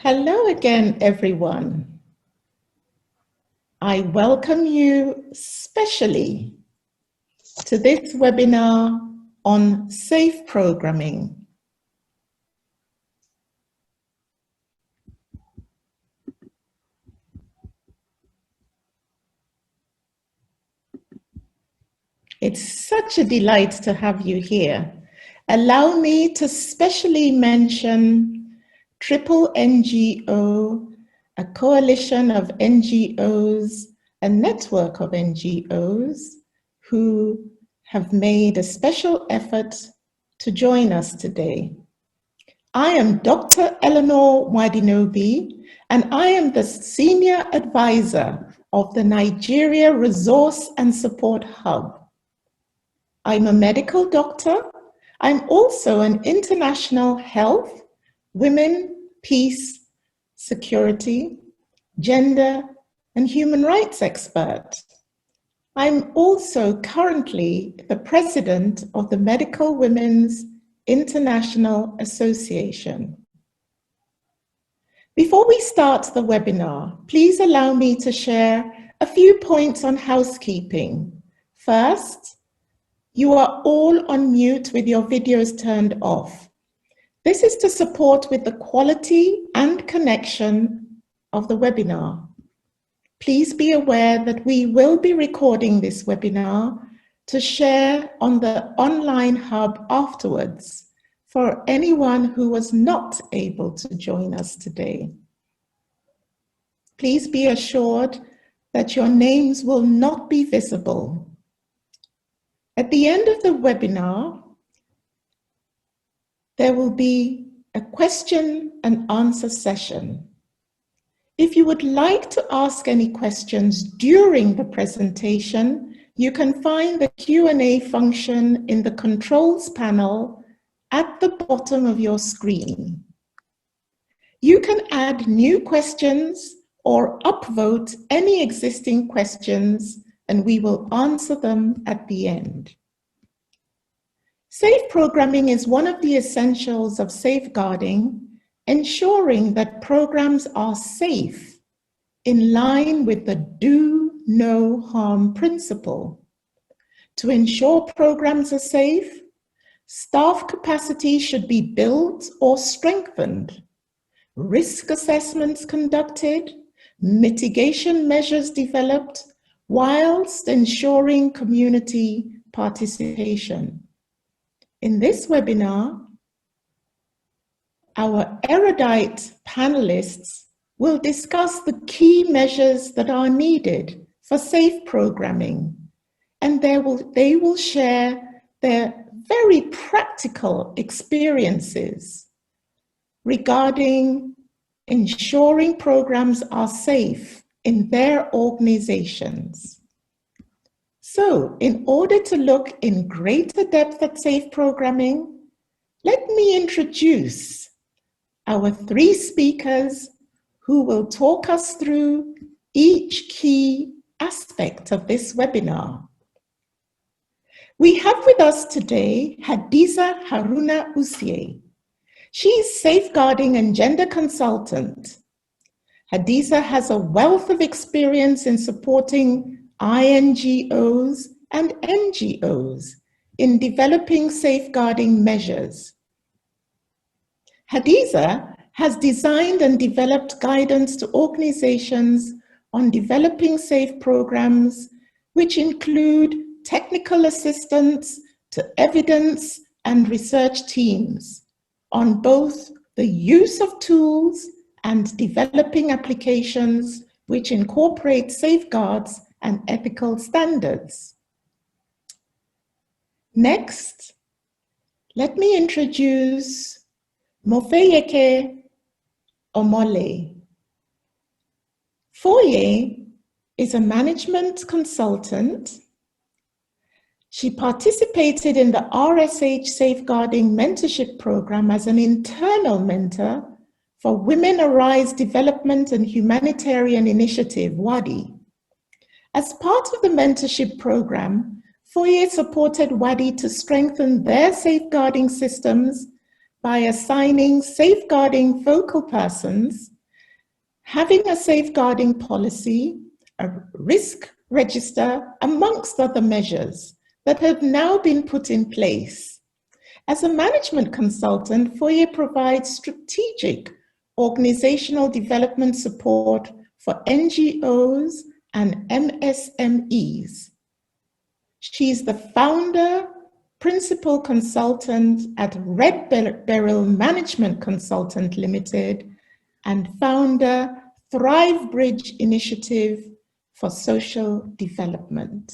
Hello again, everyone. I welcome you specially to this webinar on safe programming. It's such a delight to have you here. Allow me to specially mention Triple NGO, a coalition of NGOs, a network of NGOs who have made a special effort to join us today. I am Dr. Eleanor Wadinobi, and I am the Senior Advisor of the Nigeria Resource and Support Hub. I'm a medical doctor. I'm also an international health, women, peace, security, gender, and human rights expert. I'm also currently the president of the Medical Women's International Association. Before we start the webinar, please allow me to share a few points on housekeeping. First, you are all on mute with your videos turned off. This is to support with the quality and connection of the webinar. Please be aware that we will be recording this webinar to share on the online hub afterwards for anyone who was not able to join us today. Please be assured that your names will not be visible. At the end of the webinar, there will be a question and answer session. If you would like to ask any questions during the presentation, you can find the Q&A function in the controls panel at the bottom of your screen. You can add new questions or upvote any existing questions, and we will answer them at the end. Safe programming is one of the essentials of safeguarding, ensuring that programs are safe in line with the do no harm principle. To ensure programs are safe, staff capacity should be built or strengthened, risk assessments conducted, mitigation measures developed, whilst ensuring community participation. In this webinar, our erudite panelists will discuss the key measures that are needed for safe programming, and they will share their very practical experiences regarding ensuring programs are safe in their organizations. So, in order to look in greater depth at safe programming, let me introduce our three speakers who will talk us through each key aspect of this webinar. We have with us today Hadiza Haruna Usie. She's safeguarding and gender consultant. Hadiza has a wealth of experience in supporting INGOs and NGOs in developing safeguarding measures. Hadiza has designed and developed guidance to organizations on developing safe programs, which include technical assistance to evidence and research teams on both the use of tools and developing applications which incorporate safeguards and ethical standards. Next, let me introduce Mofeyeke Omole. Foye is a management consultant. She participated in the RSH Safeguarding Mentorship Program as an internal mentor for Women Arise Development and Humanitarian Initiative, WADI. As part of the mentorship program, Foye supported WADI to strengthen their safeguarding systems by assigning safeguarding focal persons, having a safeguarding policy, a risk register, amongst other measures that have now been put in place. As a management consultant, Foye provides strategic organizational development support for NGOs and MSMEs. She's the founder, principal consultant at Red Beryl Management Consultant Limited, and founder Thrive Bridge Initiative for Social Development.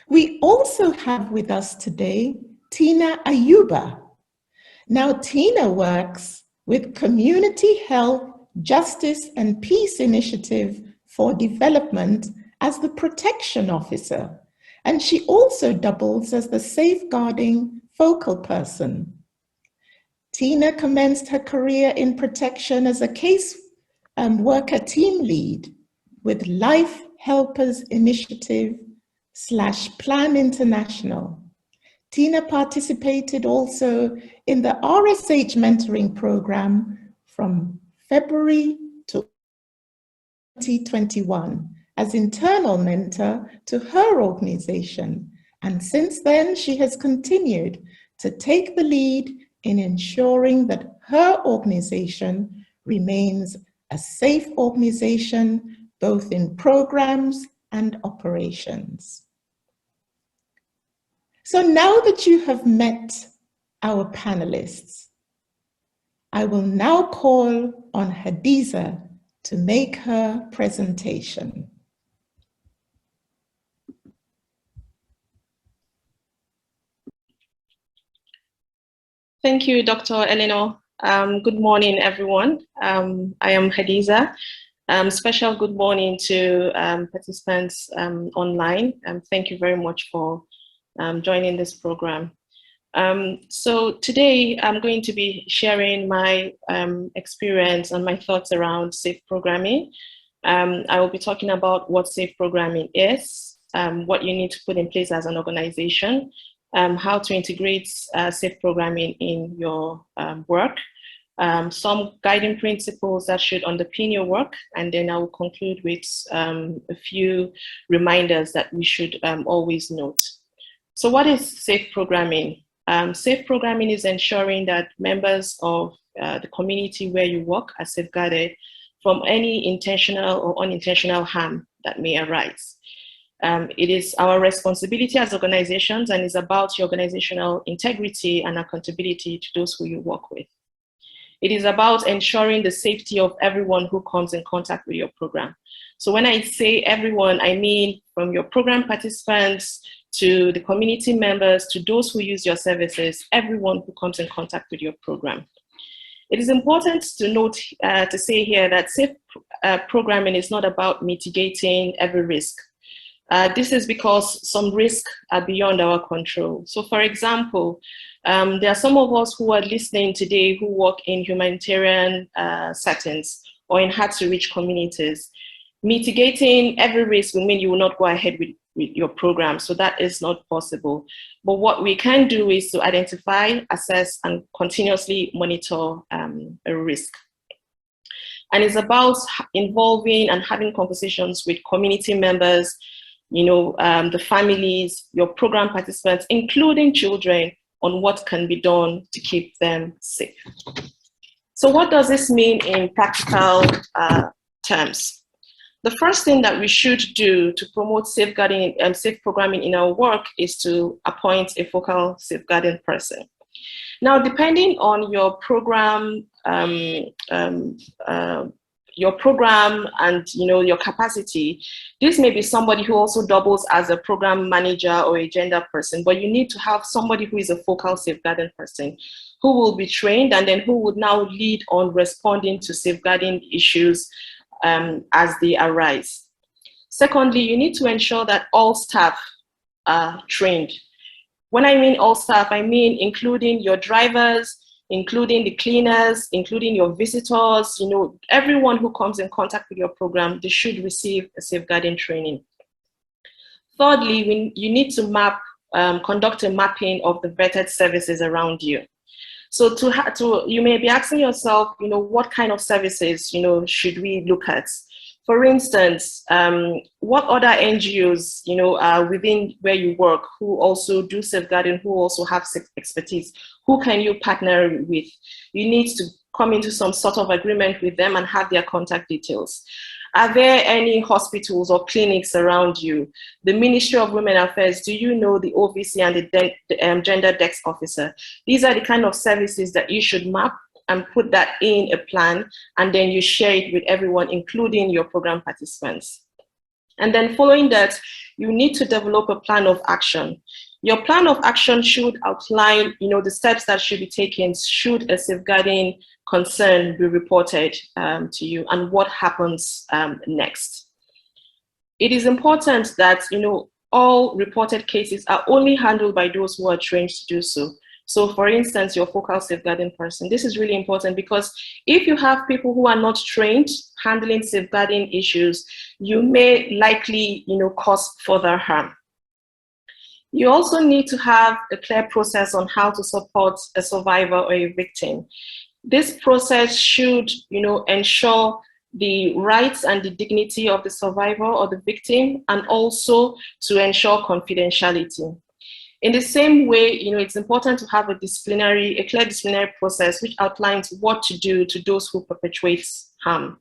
We also have with us today Tina Ayuba. Now, Tina works with Community Health, Justice and Peace Initiative for Development as the protection officer, and she also doubles as the safeguarding focal person. Tina commenced her career in protection as a case worker team lead with Life Helpers Initiative / Plan International. Tina participated also in the RSH mentoring program from February to 2021 as internal mentor to her organization. And since then, she has continued to take the lead in ensuring that her organization remains a safe organization, both in programs and operations. So now that you have met our panelists, I will now call on Hadiza to make her presentation. Thank you, Dr. Eleanor. Good morning, everyone. I am Hadiza. Special good morning to participants online. Thank you very much for joining this program. So today I'm going to be sharing my experience and my thoughts around safe programming. I will be talking about what safe programming is, what you need to put in place as an organization, how to integrate safe programming in your work, some guiding principles that should underpin your work, and then I will conclude with a few reminders that we should always note. So what is safe programming? Safe programming is ensuring that members of the community where you work are safeguarded from any intentional or unintentional harm that may arise. It is our responsibility as organizations, and is about your organizational integrity and accountability to those who you work with. It is about ensuring the safety of everyone who comes in contact with your program. So when I say everyone, I mean from your program participants to the community members, to those who use your services, everyone who comes in contact with your program. It is important to note, to say here that safe programming is not about mitigating every risk. This is because some risks are beyond our control. So for example, there are some of us who are listening today who work in humanitarian settings or in hard-to-reach communities. Mitigating every risk will mean you will not go ahead with your program, so that is not possible. But what we can do is to identify, assess, and continuously monitor a risk. And it's about involving and having conversations with community members, the families, your program participants, including children, on what can be done to keep them safe. So what does this mean in practical terms? The first thing that we should do to promote safeguarding and safe programming in our work is to appoint a focal safeguarding person. Now, depending on your program, and your capacity, this may be somebody who also doubles as a program manager or a gender person, but you need to have somebody who is a focal safeguarding person who will be trained and then who would now lead on responding to safeguarding issues as they arise. Secondly, you need to ensure that all staff are trained. When I mean all staff, I mean including your drivers, including the cleaners, including your visitors, everyone who comes in contact with your program, they should receive a safeguarding training. Thirdly, you need to map conduct a mapping of the vetted services around you. So you may be asking yourself, what kind of services, should we look at? For instance, what other NGOs, are within where you work who also do safeguarding, who also have expertise? Who can you partner with? You need to come into some sort of agreement with them and have their contact details. Are there any hospitals or clinics around you? The Ministry of Women Affairs, do you know the OVC and the Gender Desk Officer? These are the kind of services that you should map and put that in a plan, and then you share it with everyone, including your program participants. And then following that, you need to develop a plan of action. Your plan of action should outline, the steps that should be taken should a safeguarding concern be reported to you, and what happens next. It is important that, all reported cases are only handled by those who are trained to do so. So for instance, your focal safeguarding person, this is really important, because if you have people who are not trained handling safeguarding issues, you may likely, cause further harm. You also need to have a clear process on how to support a survivor or a victim. This process should, ensure the rights and the dignity of the survivor or the victim, and also to ensure confidentiality. In the same way, it's important to have a clear disciplinary process which outlines what to do to those who perpetrate harm.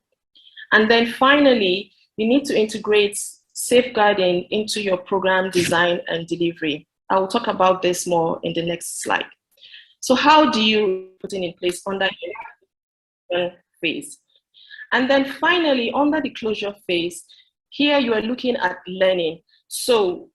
And then finally, you need to integrate safeguarding into your program design and delivery. I will talk about this more in the next slide. So how do you put it in place under the phase? And then finally, under the closure phase, here you are looking at learning. So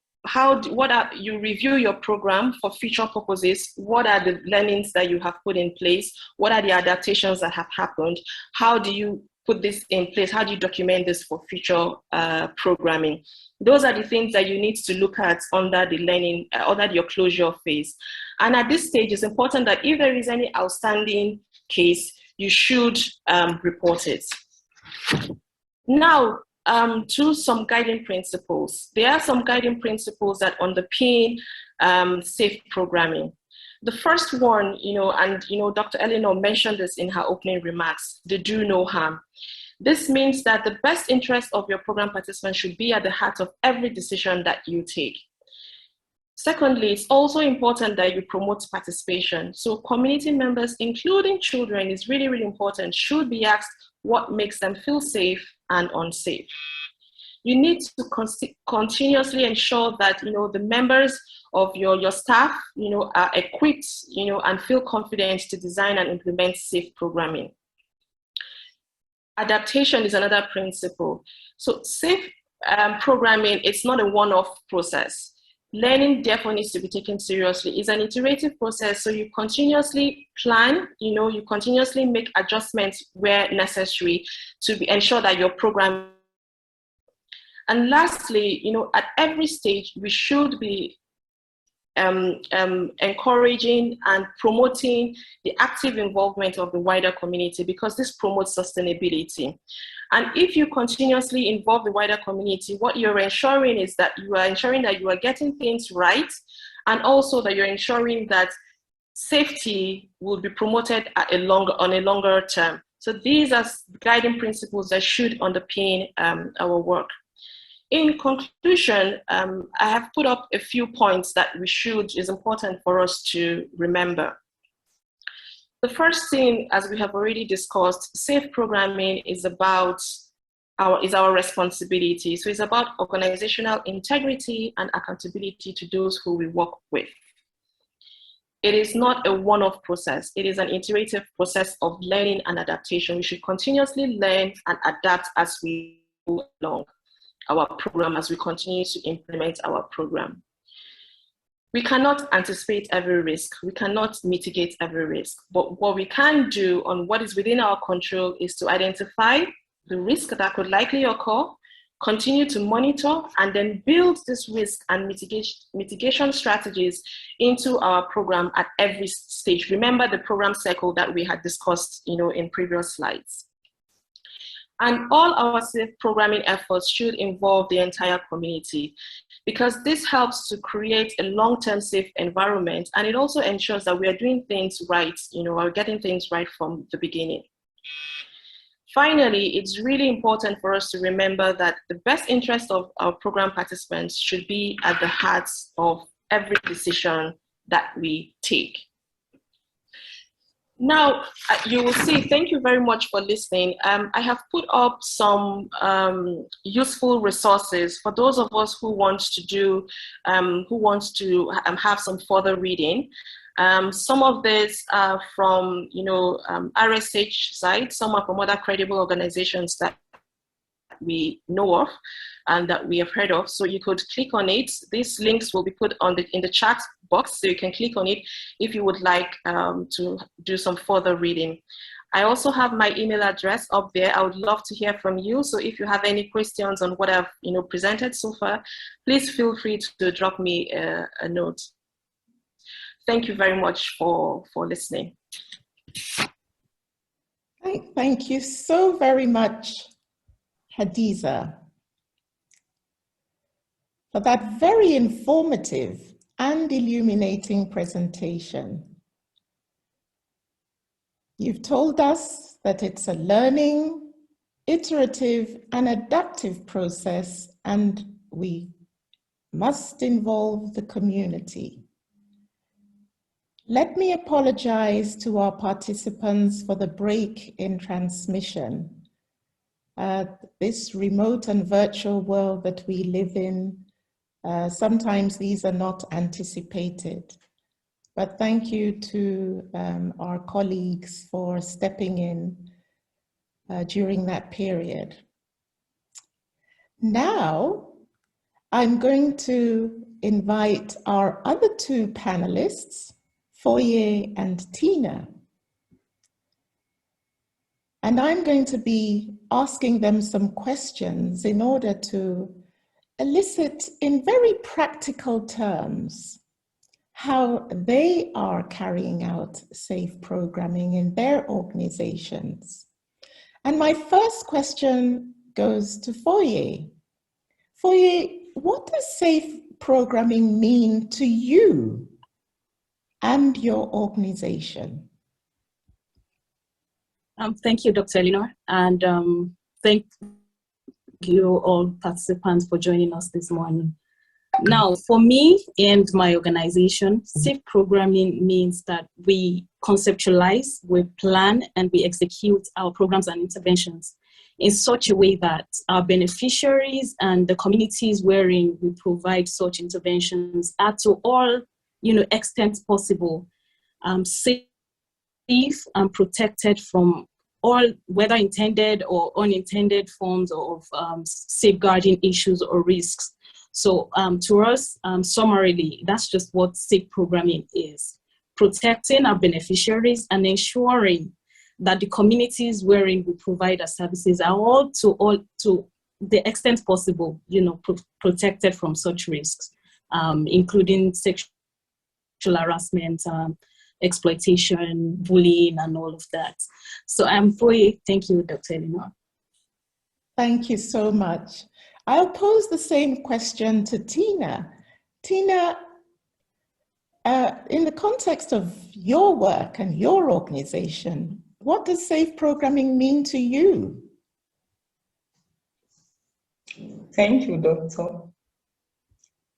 you review your program for future purposes? What are the learnings that you have put in place? What are the adaptations that have happened? How do you put this in place? How do you document this for future programming? Those are the things that you need to look at under the learning, under your closure phase. And at this stage, it's important that if there is any outstanding case, you should report it. Now, to some guiding principles. There are some guiding principles that underpin safe programming. The first one, Dr. Eleanor mentioned this in her opening remarks, the do no harm. This means that the best interest of your program participants should be at the heart of every decision that you take. Secondly, it's also important that you promote participation. So community members, including children, is really, really important, should be asked what makes them feel safe and unsafe. You need to continuously ensure that the members of your staff are equipped and feel confident to design and implement safe programming. Adaptation is another principle. So safe programming, it's not a one-off process. Learning therefore needs to be taken seriously. It's an iterative process, so you continuously plan, you continuously make adjustments where necessary to ensure that your program. And lastly, at every stage, we should be encouraging and promoting the active involvement of the wider community, because this promotes sustainability. And if you continuously involve the wider community, what you're ensuring is that you are getting things right, and also that you're ensuring that safety will be promoted on a longer term. So these are guiding principles that should underpin our work. In conclusion, I have put up a few points that is important for us to remember. The first thing, as we have already discussed, safe programming is our responsibility. So it's about organizational integrity and accountability to those who we work with. It is not a one-off process. It is an iterative process of learning and adaptation. We should continuously learn and adapt as we go along our program, as we continue to implement our program. We cannot anticipate every risk. We cannot mitigate every risk. But what we can do on what is within our control is to identify the risk that could likely occur, continue to monitor, and then build this risk and mitigation strategies into our program at every stage. Remember the program cycle that we had discussed in previous slides. And all our safe programming efforts should involve the entire community, because this helps to create a long-term safe environment, and it also ensures that we are doing things right, we're getting things right from the beginning. Finally, it's really important for us to remember that the best interest of our program participants should be at the heart of every decision that we take. Now, you will see, thank you very much for listening. I have put up some useful resources for those of us who want to have some further reading. Some of these are from, RSH sites, some are from other credible organizations that we know of and that we have heard of. So you could click on it. These links will be put in the chat box, so you can click on it if you would like to do some further reading. I also have my email address up there. I would love to hear from you. So if you have any questions on what I've presented so far, please feel free to drop me a note. Thank you very much for listening. Thank you so very much, Hadiza, for that very informative and illuminating presentation. You've told us that it's a learning, iterative, and adaptive process, and we must involve the community. Let me apologize to our participants for the break in transmission. This remote and virtual world that we live in, sometimes these are not anticipated. But thank you to our colleagues for stepping in during that period. Now, I'm going to invite our other two panelists, Foye and Tina. And I'm going to be asking them some questions in order to elicit in very practical terms how they are carrying out safe programming in their organizations. And my first question goes to Foye. Foye, what does safe programming mean to you and your organization? Thank you, Dr. Eleanor, and thank you all participants for joining us this morning. Now, for me and my organization, safe programming means that we conceptualize, we plan, and we execute our programs and interventions in such a way that our beneficiaries and the communities wherein we provide such interventions are to all, extent possible, safe and protected from all, whether intended or unintended forms of safeguarding issues or risks. So to us, summarily, that's just what safe programming is: protecting our beneficiaries and ensuring that the communities wherein we provide our services are all to the extent possible, protected from such risks, including sexual harassment, exploitation, bullying, and all of that. So Foye, thank you, Dr. Eleanor. Thank you so much. I'll pose the same question to Tina. Tina, in the context of your work and your organization, what does safe programming mean to you? Thank you, Doctor.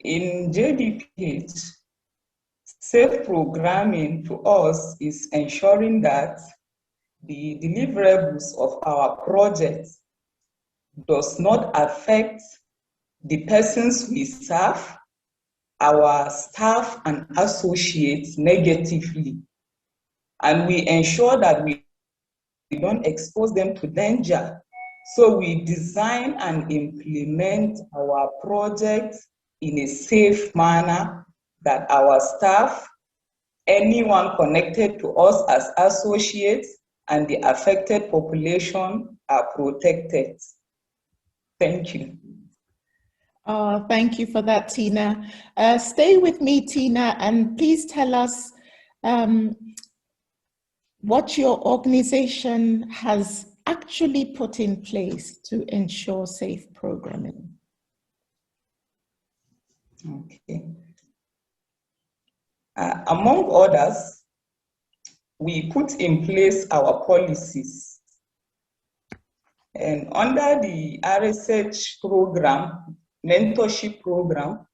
In JDPH, safe programming to us is ensuring that the deliverables of our project does not affect the persons we serve, our staff and associates negatively. And we ensure that we don't expose them to danger. So we design and implement our projects in a safe manner that our staff, anyone connected to us as associates, and the affected population are protected. Thank you. Thank you for that, Tina. Stay with me, Tina, and please tell us what your organization has actually put in place to ensure safe programming? Okay. Among others, we put in place our policies. And under the RSH program, mentorship program,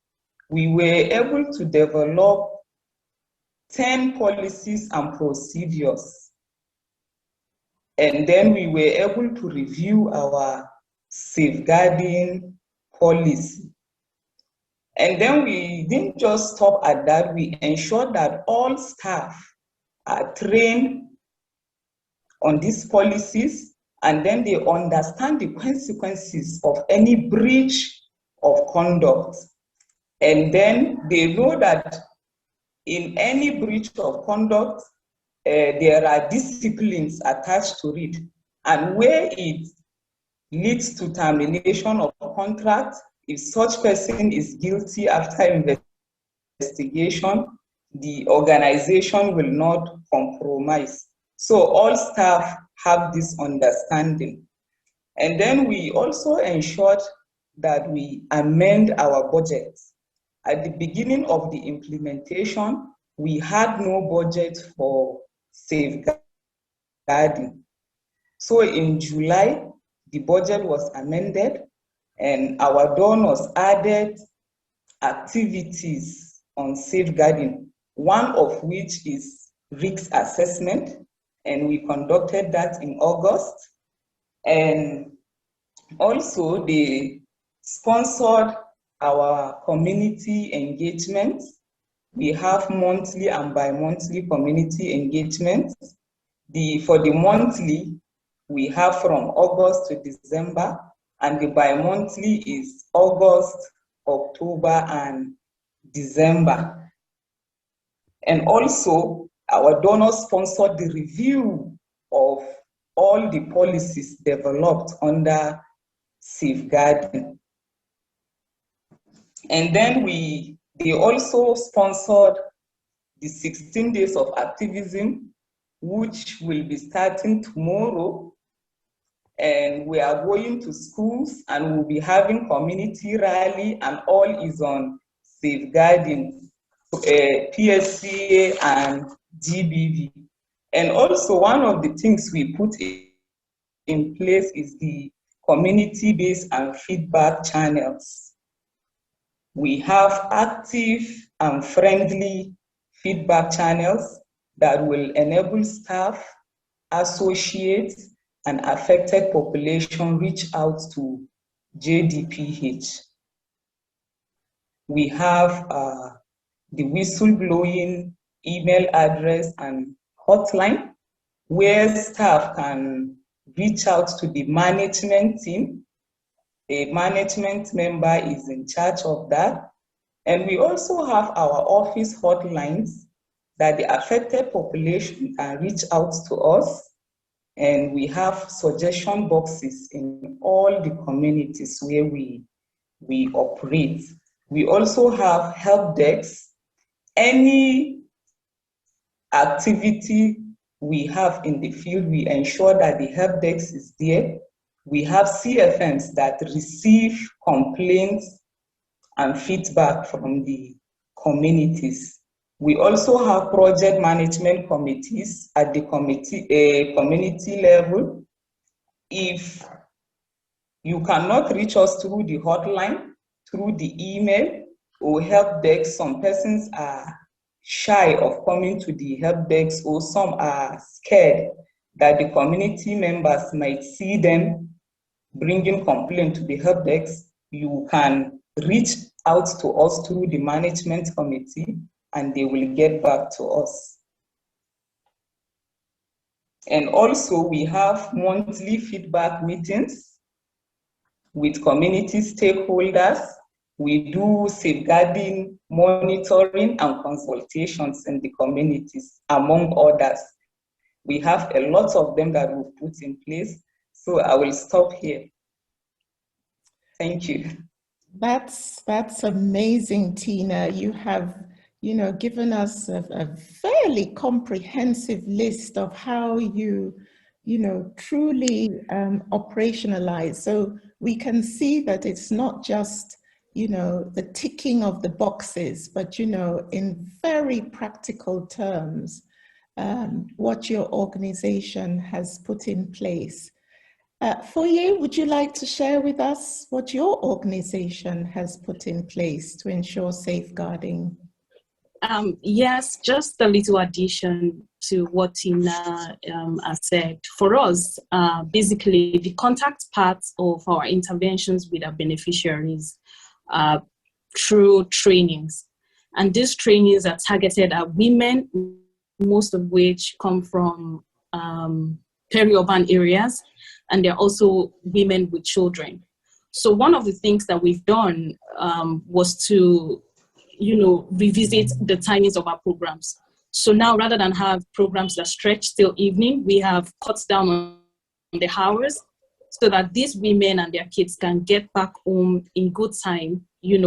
we were able to develop 10 policies and procedures. And then we were able to review our safeguarding policy. And then we didn't just stop at that, we ensured that all staff are trained on these policies, and then they understand the consequences of any breach of conduct. And then they know that in any breach of conduct, there are disciplines attached to it. And where it leads to termination of contract, if such person is guilty after investigation, the organization will not compromise. So all staff have this understanding. And then we also ensured that we amend our budgets. At the beginning of the implementation, we had no budget for safeguarding. So in July, the budget was amended and our donors added activities on safeguarding, one of which is risk assessment, and we conducted that in August. And also they sponsored our community engagement. We have monthly and bi-monthly community engagements. For the monthly, we have from August to December, and the bi-monthly is August, October, and December. And also, our donors sponsored the review of all the policies developed under safeguarding. And then they also sponsored the 16 days of activism, which will be starting tomorrow. And we are going to schools and we'll be having community rally, and all is on safeguarding, PSCA and GBV. And also one of the things we put in place is the community-based and feedback channels. We have active and friendly feedback channels that will enable staff, associates, and affected population reach out to JDPH. We have the whistleblowing email address and hotline where staff can reach out to the management team. A management member is in charge of that. And we also have our office hotlines that the affected population can reach out to us. And we have suggestion boxes in all the communities where we operate. We also have help desks. Any activity we have in the field, we ensure that the help desk is there. We have CFMs that receive complaints and feedback from the communities. We also have project management committees at the community level. If you cannot reach us through the hotline, through the email or help desk, some persons are shy of coming to the help desk, or some are scared that the community members might see them bringing complaint to the help desk. You can reach out to us through the management committee and they will get back to us. And also we have monthly feedback meetings with community stakeholders. We do safeguarding, monitoring, and consultations in the communities, among others. We have a lot of them that we've put in place. So I will stop here. Thank you. That's amazing, Tina. You have, given us a fairly comprehensive list of how you truly operationalized. So we can see that it's not just, the ticking of the boxes, but, in very practical terms, what your organization has put in place. Foye, would you like to share with us what your organization has put in place to ensure safeguarding? Yes, just a little addition to what Tina has said. For us, basically, the contact parts of our interventions with our beneficiaries through trainings. And these trainings are targeted at women, most of which come from peri-urban areas, and they're also women with children. So one of the things that we've done was to revisit the timings of our programs. So now, rather than have programs that stretch till evening, we have cut down on the hours so that these women and their kids can get back home in good time,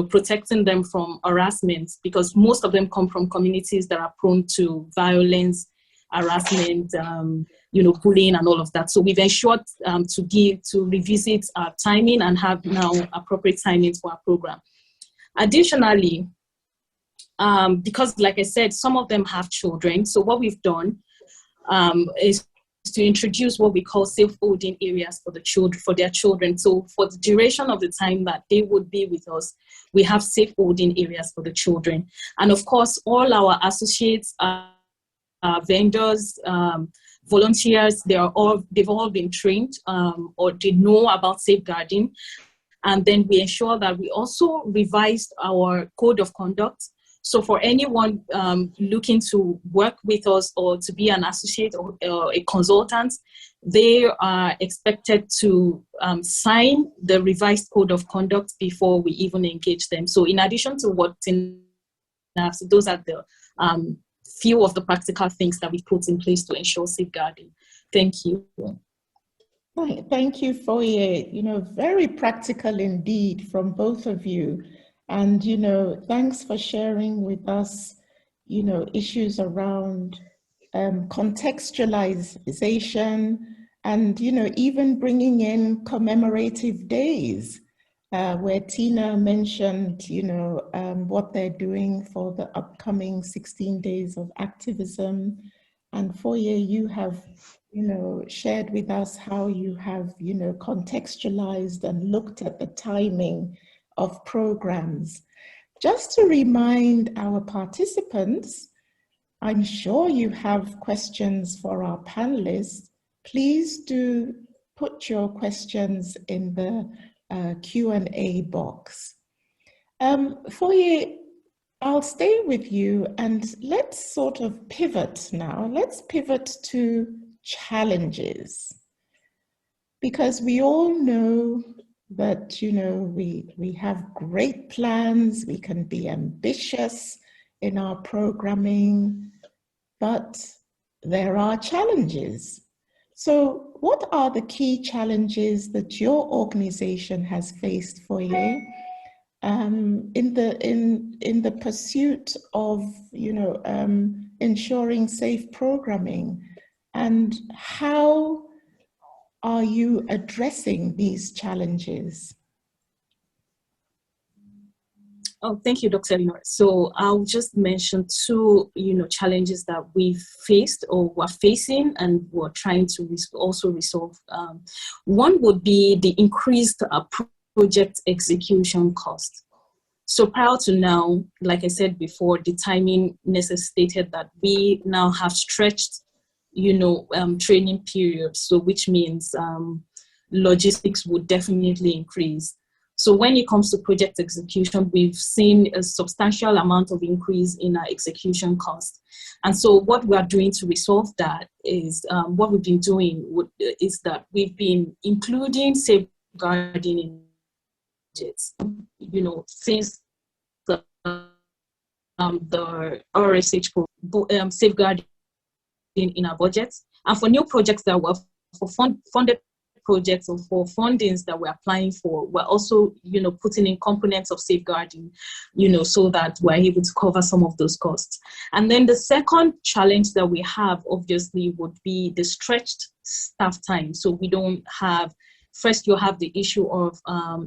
protecting them from harassment, because most of them come from communities that are prone to violence, harassment, bullying and all of that. So we've ensured to revisit our timing and have now appropriate timings for our program. Additionally, because like I said, some of them have children. So what we've done is to introduce what we call safe-holding areas for their children. So for the duration of the time that they would be with us, we have safe-holding areas for the children. And of course, all our associates, vendors, volunteers, they've all been trained or they know about safeguarding. And then we ensure that we also revised our code of conduct. So for anyone looking to work with us or to be an associate or a consultant, they are expected to sign the revised code of conduct before we even engage them. So in addition to what those are the few of the practical things that we put in place to ensure safeguarding. Thank you. Thank you, Foye. Very practical indeed from both of you. And, thanks for sharing with us, issues around contextualization and, even bringing in commemorative days, where Tina mentioned, what they're doing for the upcoming 16 days of activism. And Foye, you have, shared with us how you have, contextualized and looked at the timing of programs. Just to remind our participants, I'm sure you have questions for our panelists. Please do put your questions in the Q&A box. Foye, I'll stay with you and let's sort of pivot now. Let's pivot to challenges, because we all know that, we have great plans, we can be ambitious in our programming, but there are challenges. So what are the key challenges that your organization has faced, for you in the pursuit of, ensuring safe programming, and how are you addressing these challenges? Oh, thank you, Dr. Elinor. So I'll just mention two, challenges that we've faced or we're facing and we're trying to also resolve. One would be the increased project execution cost. So prior to now, like I said before, the timing necessitated that we now have stretched, training periods. So which means logistics would definitely increase. So when it comes to project execution, we've seen a substantial amount of increase in our execution cost. And so what we are doing to resolve that is, what we've been doing is that we've been including safeguarding in budgets, since the RSH safeguarding in our budgets. And for new projects that were for funded projects or for fundings that we're applying for, we're also, putting in components of safeguarding, so that we're able to cover some of those costs. And then the second challenge that we have, obviously, would be the stretched staff time. So we don't have, first you have the issue of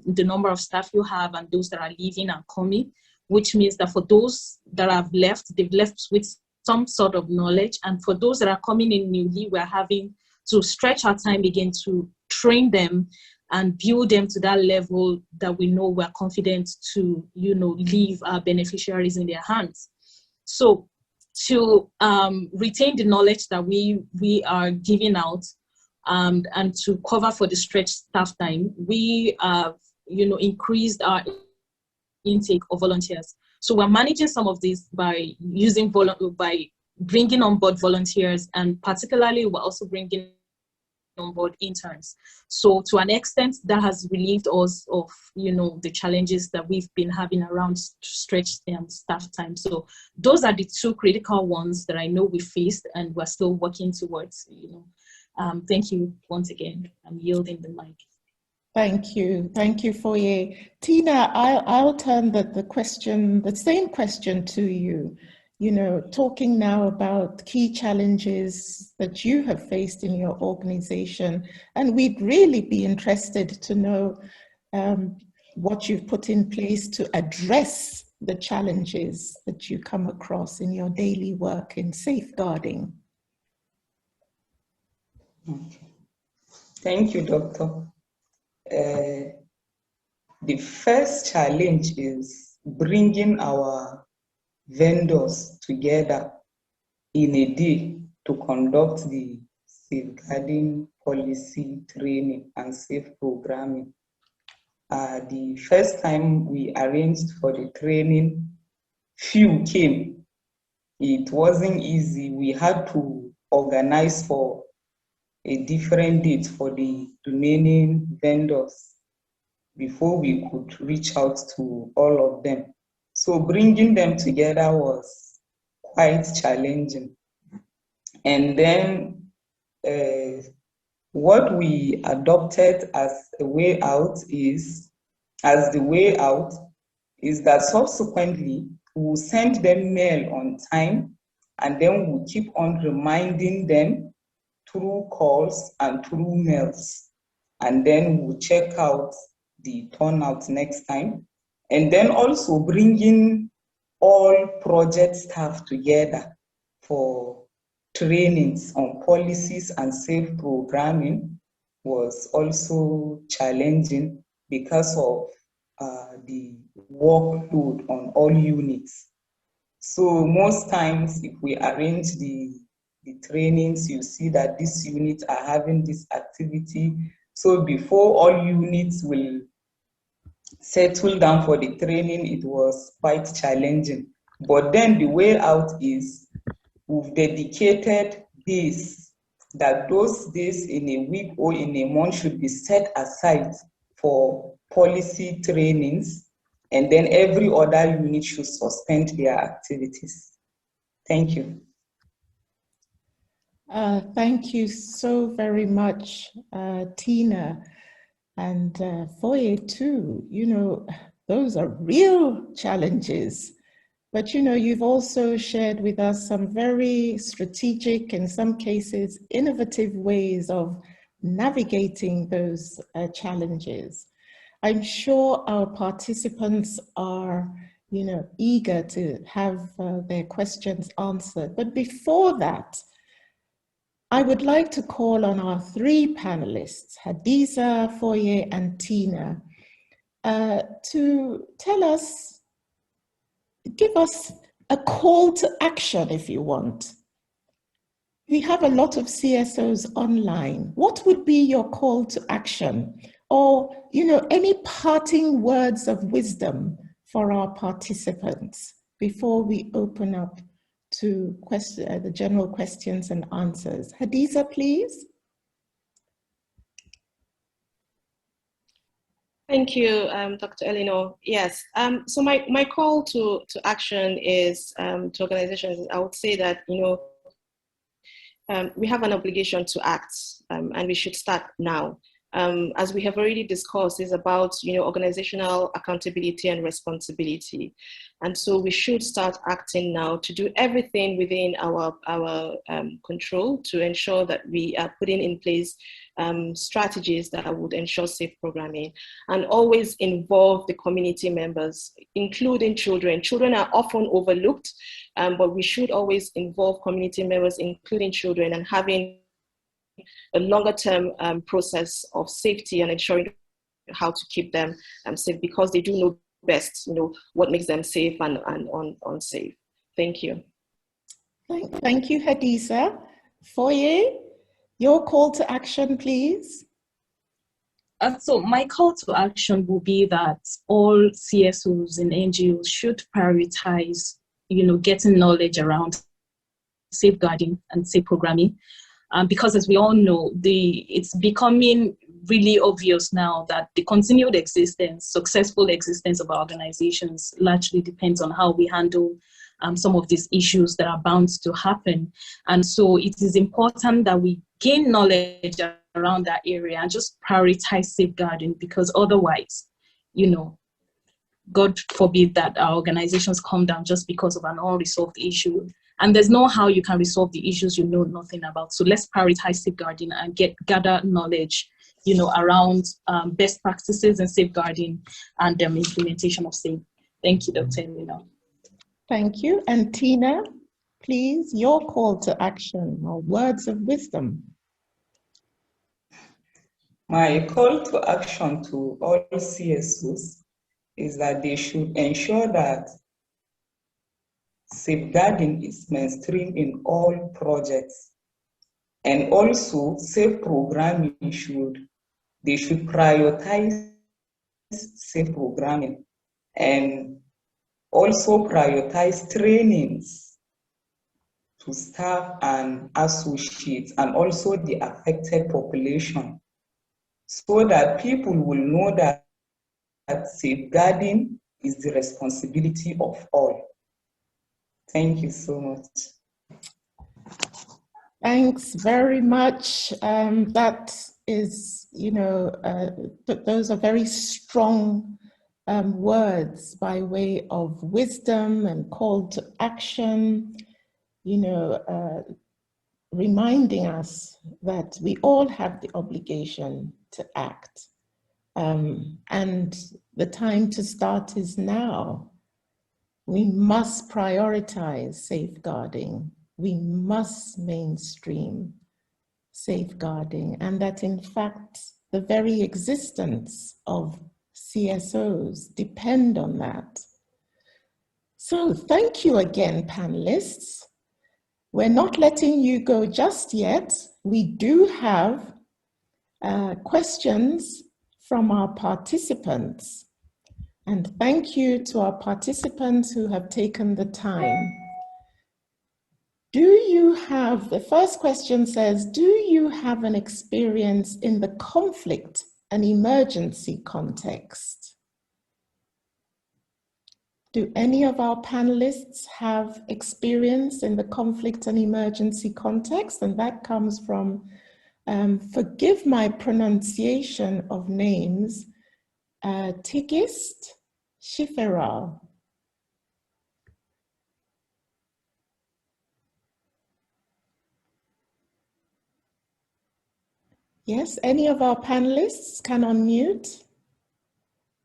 the number of staff you have and those that are leaving and coming, which means that for those that have left, they've left with some sort of knowledge. And for those that are coming in newly, we're having to stretch our time again to train them and build them to that level that we know we're confident to, leave our beneficiaries in their hands. So to retain the knowledge that we are giving out and to cover for the stretched staff time, we have, increased our intake of volunteers. So we're managing some of this by by bringing on board volunteers, and particularly we're also bringing on board interns. So to an extent, that has relieved us of, the challenges that we've been having around stretched staff time. So those are the two critical ones that I know we faced and we're still working towards, Thank you once again. I'm yielding the mic. Thank you. Thank you, Foye. Tina, I'll turn the same question to you. Talking now about key challenges that you have faced in your organization, and we'd really be interested to know what you've put in place to address the challenges that you come across in your daily work in safeguarding. Okay. Thank you, Doctor. The first challenge is bringing our vendors together in a day to conduct the safeguarding policy training and safe programming. The first time we arranged for the training, few came. It wasn't easy. We had to organize for a different date for the remaining vendors before we could reach out to all of them. So bringing them together was quite challenging. And then what we adopted as the way out is that subsequently we'll send them mail on time, and then we'll keep on reminding them through calls and through mails. And then we'll check out the turnout next time. And then also bringing all project staff together for trainings on policies and safe programming was also challenging because of the workload on all units. So most times if we arrange the trainings, you see that these units are having this activity. So before all units will settle down for the training, it was quite challenging. But then the way out is we've dedicated days, that those days in a week or in a month should be set aside for policy trainings, and then every other unit should suspend their activities. Thank you. Thank you so very much, Tina, and Foye too. Those are real challenges. But you've also shared with us some very strategic, in some cases, innovative ways of navigating those challenges. I'm sure our participants are, eager to have their questions answered. But before that, I would like to call on our three panelists, Hadiza, Foye, and Tina, to give us a call to action if you want. We have a lot of CSOs online. What would be your call to action? Or, any parting words of wisdom for our participants before we open up to the general questions and answers. Hadiza, please. Thank you, Dr. Eleanor. Yes, so my call to action is to organizations. I would say that, we have an obligation to act, and we should start now. as we have already discussed, is about, organizational accountability and responsibility. And so we should start acting now to do everything within our control to ensure that we are putting in place strategies that would ensure safe programming, and always involve the community members, including children. Children are often overlooked, but we should always involve community members, including children, and having a longer term process of safety and ensuring how to keep them safe, because they do know best, what makes them safe and unsafe. Thank you. Thank you, Hadiza. Foye, your call to action, please. So my call to action will be that all CSOs and NGOs should prioritize, getting knowledge around safeguarding and safe programming. Because as we all know, it's becoming really obvious now that the continued successful existence of our organizations largely depends on how we handle some of these issues that are bound to happen. And so it is important that we gain knowledge around that area and just prioritize safeguarding, because otherwise, God forbid that our organizations come down just because of an unresolved issue. And there's no how you can resolve the issues you know nothing about. So let's prioritize safeguarding and gather knowledge, around best practices and safeguarding and implementation of same. Thank you, Dr. Elena. Thank you. And Tina, please, your call to action or words of wisdom. My call to action to all CSOs is that they should ensure that safeguarding is mainstream in all projects. And also, safe programming they should prioritize safe programming, and also prioritize trainings to staff and associates, and also the affected population, so that people will know that safeguarding is the responsibility of all. Thank you so much. Thanks very much. That is, those are very strong words by way of wisdom and call to action, reminding us that we all have the obligation to act. And the time to start is now. We must prioritize safeguarding. We must mainstream safeguarding, and that in fact, the very existence of CSOs depend on that. So thank you again, panelists. We're not letting you go just yet. We do have questions from our participants. And thank you to our participants who have taken the time. The first question says, do you have an experience in the conflict and emergency context? Do any of our panelists have experience in the conflict and emergency context? And that comes from, forgive my pronunciation of names, Tigist Shiferal. Yes, any of our panelists can unmute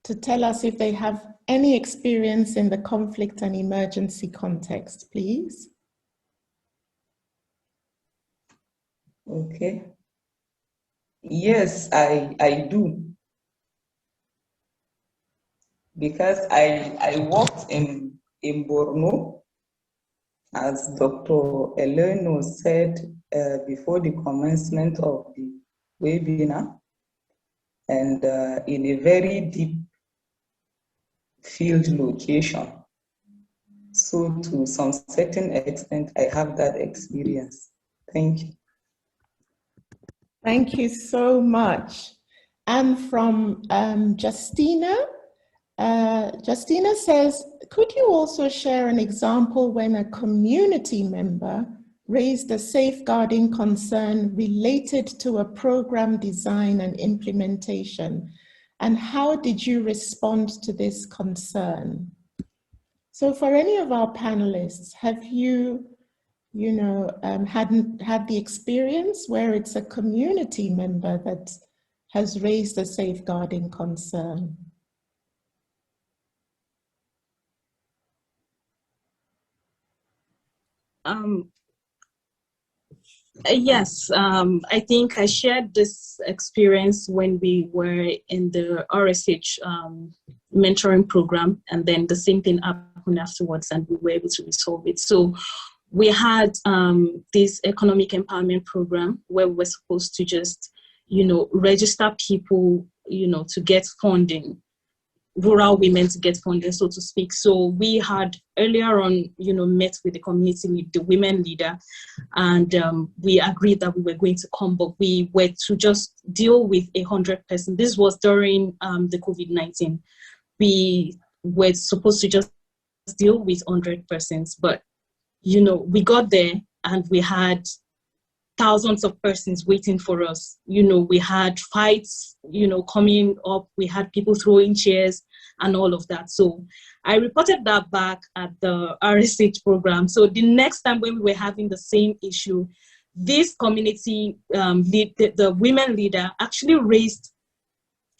to tell us if they have any experience in the conflict and emergency context, please. Okay. Yes, I do. Because I worked in Borno, as Dr. Eleno said before the commencement of the webinar, and in a very deep field location. So to some certain extent, I have that experience. Thank you. Thank you so much. And from Justina, Justina says, could you also share an example when a community member raised a safeguarding concern related to a program design and implementation. And how did you respond to this concern? So for any of our panelists, have you had the experience where it's a community member that has raised a safeguarding concern? Yes, I think I shared this experience when we were in the RSH mentoring program, and then the same thing happened afterwards, and we were able to resolve it. So we had this economic empowerment program where we were supposed to just, register people, to get funding, rural women to get funding, so to speak. So we had earlier on, met with the community, the women leader, and we agreed that we were going to come, but we were to just deal with 100 persons. This was during the COVID-19. We were supposed to just deal with 100 persons, but we got there and we had thousands of persons waiting for us. We had fights, coming up. We had people throwing chairs and all of that. So I reported that back at the RSH program. So the next time when we were having the same issue, this community, the women leader actually raised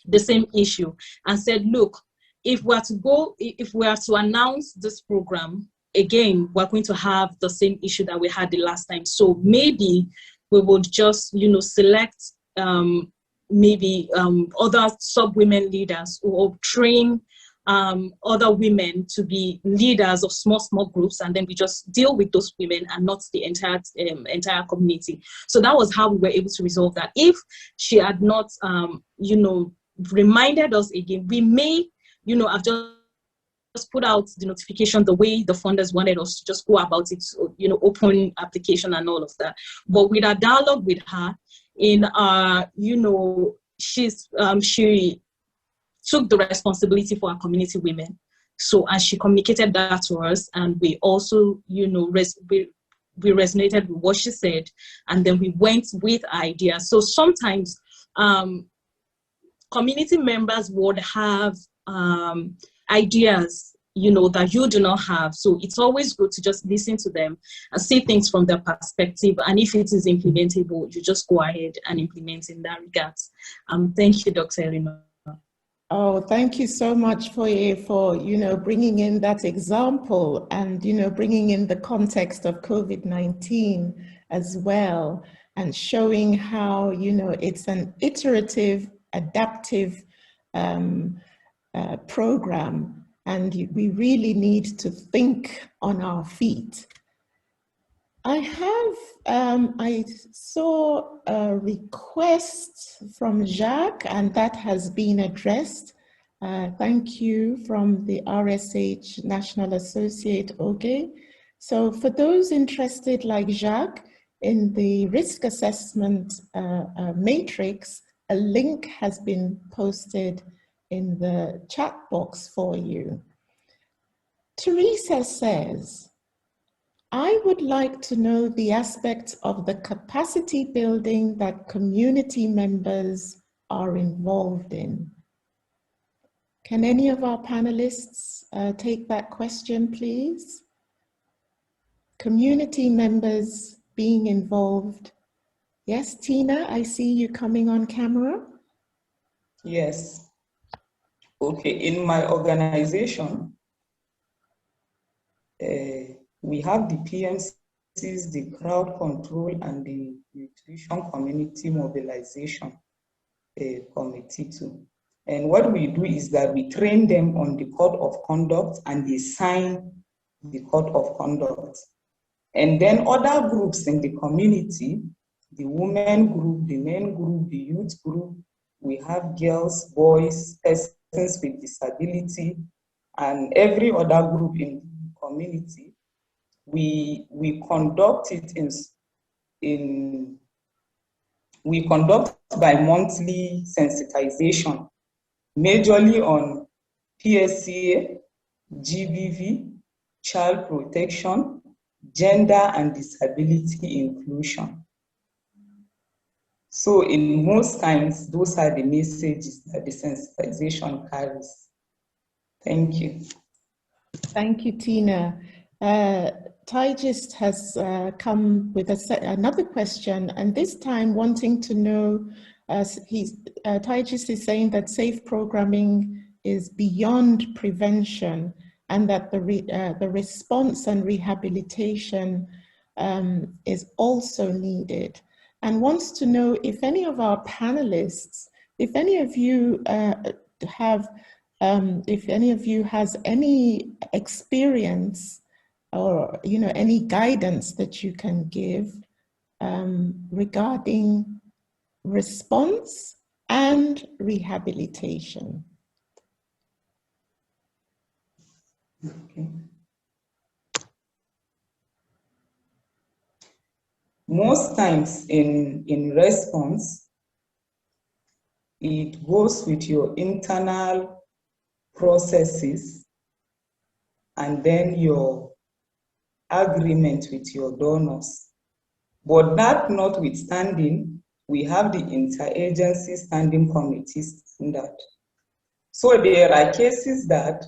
the same issue and said, look, if we are to announce this program, again, we're going to have the same issue that we had the last time. So maybe we would just, select other sub-women leaders or train other women to be leaders of small groups, and then we just deal with those women and not the entire community. So that was how we were able to resolve that. If she had not, reminded us again, we may, have just put out the notification the way the funders wanted us to just go about it, open application and all of that. But with our dialogue with her, in she took the responsibility for our community women. So, and she communicated that to us, and we also, we resonated with what she said, and then we went with ideas. So sometimes community members would have ideas, that you do not have. So it's always good to just listen to them and see things from their perspective. And if it is implementable, you just go ahead and implement in that regard. Thank you, Dr. Eleanor. Oh, thank you so much for bringing in that example and, bringing in the context of COVID-19 as well, and showing how, it's an iterative, adaptive program, and we really need to think on our feet. I saw a request from Jacques, and that has been addressed. Thank you, from the RSH National Associate Oge. So for those interested like Jacques in the risk assessment matrix, a link has been posted in the chat box for you. Teresa says, I would like to know the aspects of the capacity building that community members are involved in. Can any of our panelists take that question, please? Community members being involved. Yes, Tina, I see you coming on camera. Yes. Okay, in my organization, we have the PMCs, the crowd control, and the nutrition community mobilization committee too. And what we do is that we train them on the code of conduct, and they sign the code of conduct. And then other groups in the community, the women group, the men group, the youth group, we have girls, boys, persons with disability, and every other group in the community. We conduct it we conduct by monthly sensitization, majorly on PSCA, GBV, child protection, gender and disability inclusion. So in most times, those are the messages that the sensitization carries. Thank you. Thank you, Tina. Taijist has come with another question, and this time wanting to know, Taijist is saying that safe programming is beyond prevention, and that the response and rehabilitation is also needed, and wants to know if any of our panelists, if any of you if any of you has any experience or any guidance that you can give regarding response and rehabilitation. Okay. Most times in response, it goes with your internal processes and then your agreement with your donors. But that notwithstanding, we have the interagency standing committees in that. So there are cases that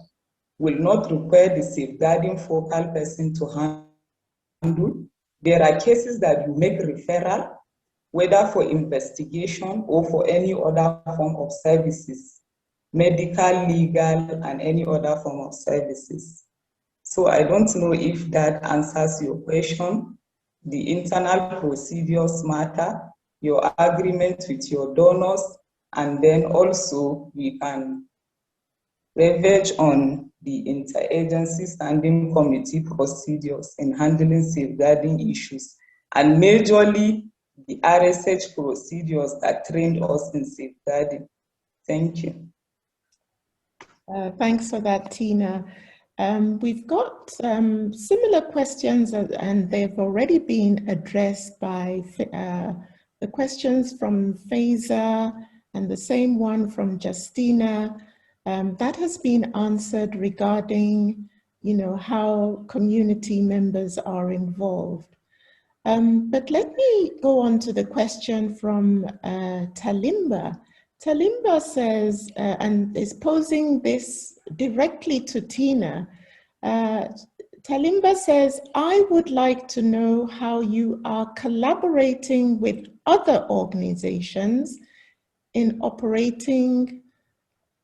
will not require the safeguarding focal person to handle. There are cases that you make referral, whether for investigation or for any other form of services, medical, legal, and any other form of services. So I don't know if that answers your question. The internal procedures matter, your agreement with your donors, and then also we can leverage on the interagency standing committee procedures in handling safeguarding issues, and majorly the RSH procedures that trained us in safeguarding. Thank you. Thanks for that, Tina. We've got similar questions, and they've already been addressed by the questions from Faiza and the same one from Justina. That has been answered regarding, how community members are involved. But let me go on to the question from Talimba. Talimba says, and is posing this directly to Tina. Talimba says, I would like to know how you are collaborating with other organizations in operating.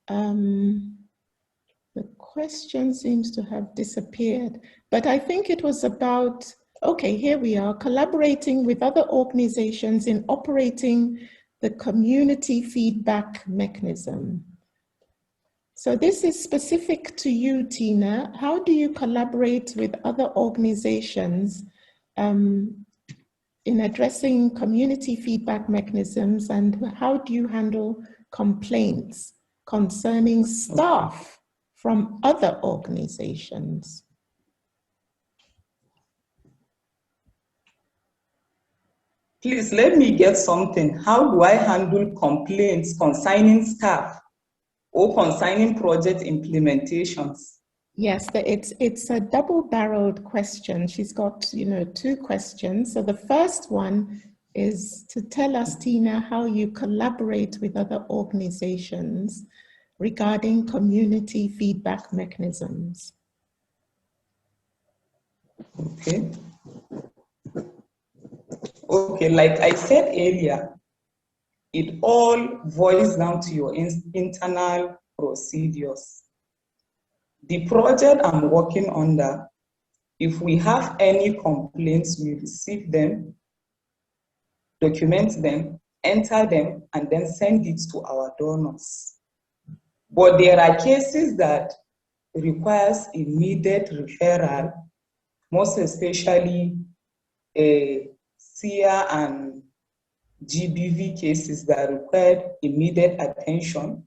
The question seems to have disappeared, but I think it was about, okay, here we are, collaborating with other organizations in operating the community feedback mechanism. So this is specific to you, Tina. How do you collaborate with other organizations in addressing community feedback mechanisms, and how do you handle complaints concerning staff from other organizations? Please let me get something. How do I handle complaints concerning staff or concerning project implementations? Yes, it's a double-barreled question. She's got, two questions. So the first one is to tell us, Tina, how you collaborate with other organizations regarding community feedback mechanisms. Okay. Okay, like I said earlier, it all boils down to your internal procedures. The project I'm working under, if we have any complaints, we receive them, document them, enter them, and then send it to our donors. But there are cases that requires immediate referral, most especially SIA and GBV cases that require immediate attention.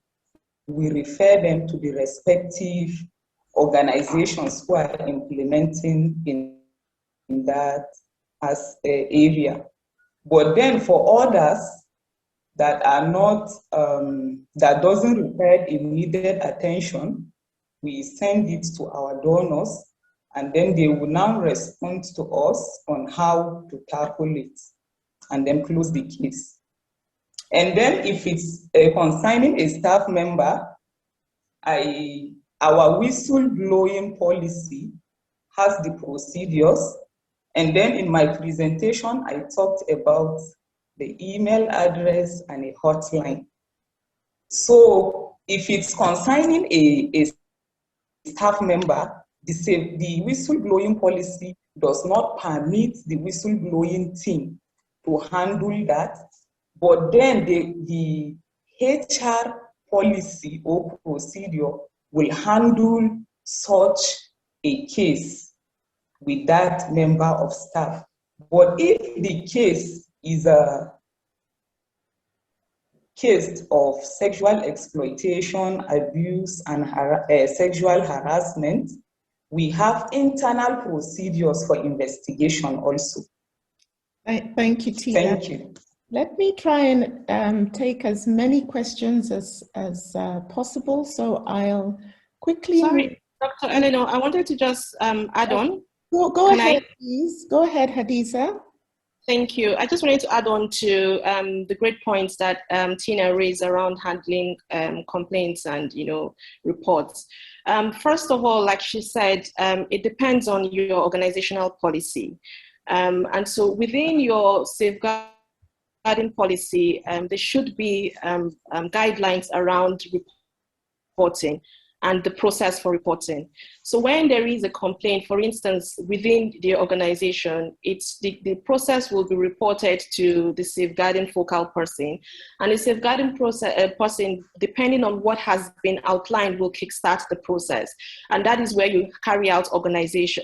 We refer them to the respective organizations who are implementing in that as area. But then for others that are not, that doesn't require immediate attention, we send it to our donors, and then they will now respond to us on how to tackle it, and then close the case. And then if it's concerning a staff member, our whistleblowing policy has the procedures. And then in my presentation, I talked about the email address and a hotline. So if it's concerning a staff member, the whistleblowing policy does not permit the whistleblowing team to handle that, but then the HR policy or procedure will handle such a case with that member of staff. But if the case is a case of sexual exploitation, abuse, and sexual harassment, we have internal procedures for investigation also. Thank you, Tina. Thank you. Let me try and take as many questions as possible. So I'll quickly. Sorry, Dr. Eleanor, I wanted to just add on. Go ahead, please. Go ahead, Hadiza. Thank you. I just wanted to add on to the great points that Tina raised around handling complaints and reports. First of all, like she said, it depends on your organizational policy. And so within your safeguarding policy, there should be guidelines around reporting and the process for reporting. So when there is a complaint, for instance, within the organization, it's the process will be reported to the safeguarding focal person. And the safeguarding person, depending on what has been outlined, will kickstart the process. And that is where you carry out organization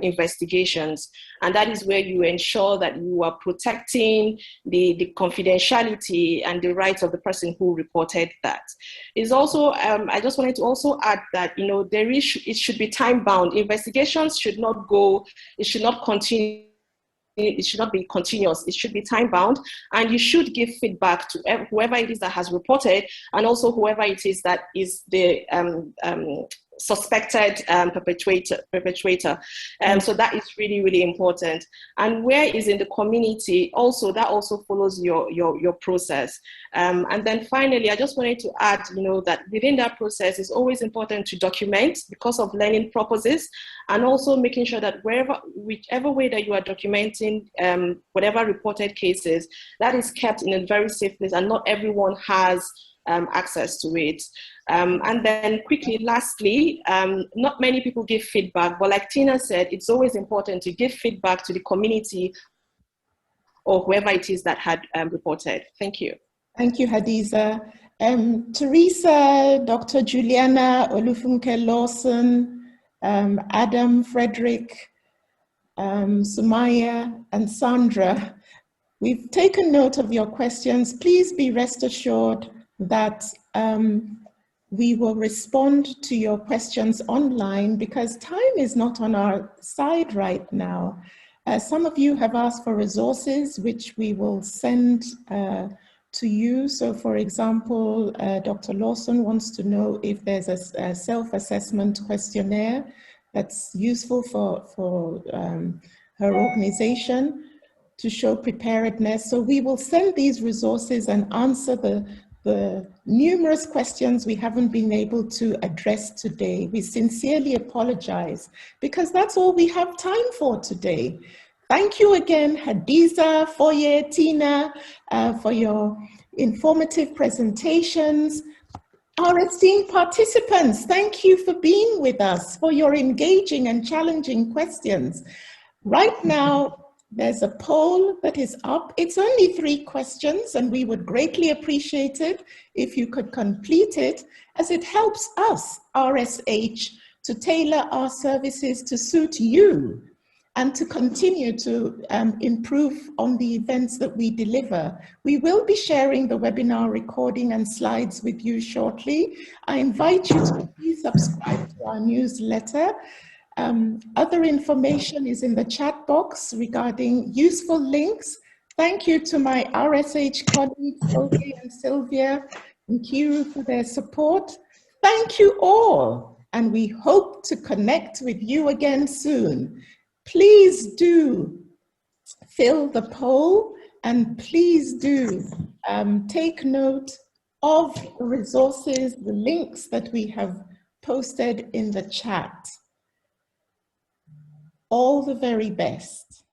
investigations. And that is where you ensure that you are protecting the confidentiality and the rights of the person who reported that. It's also, I just wanted to also add that, it should be time-bound. Investigations should not go, it should not continue, it should not be continuous, it should be time-bound, and you should give feedback to whoever it is that has reported, and also whoever it is that is the suspected perpetrator. So that is really, really important. And where is in the community, also that also follows your process. And then finally, I just wanted to add, that within that process, it's always important to document because of learning purposes, and also making sure that whichever way that you are documenting whatever reported cases, that is kept in a very safe place, and not everyone has access to it. And then quickly, lastly, not many people give feedback, but like Tina said, it's always important to give feedback to the community or whoever it is that had reported. Thank you. Thank you, Hadiza. Teresa, Dr. Juliana, Olufunke Lawson, Adam, Frederick, Sumaya, and Sandra, we've taken note of your questions. Please be rest assured that we will respond to your questions online, because time is not on our side right now. Some of you have asked for resources, which we will send to you. So for example, Dr. Lawson wants to know if there's a self-assessment questionnaire that's useful for her organization to show preparedness. So we will send these resources and answer the numerous questions we haven't been able to address today. We sincerely apologize, because that's all we have time for today. Thank you again, Hadiza, Foye, Tina, for your informative presentations. Our esteemed participants, thank you for being with us, for your engaging and challenging questions. Right now, there's a poll that is up. It's only 3 questions, and we would greatly appreciate it if you could complete it, as it helps us, RSH, to tailor our services to suit you and to continue to improve on the events that we deliver. We will be sharing the webinar recording and slides with you shortly. I invite you to please subscribe to our newsletter. Other information is in the chat box regarding useful links. Thank you to my RSH colleagues, Sophie and Sylvia and Kiru, for their support. Thank you all. and we hope to connect with you again soon. Please do fill the poll, and please do take note of the resources, the links that we have posted in the chat. All the very best.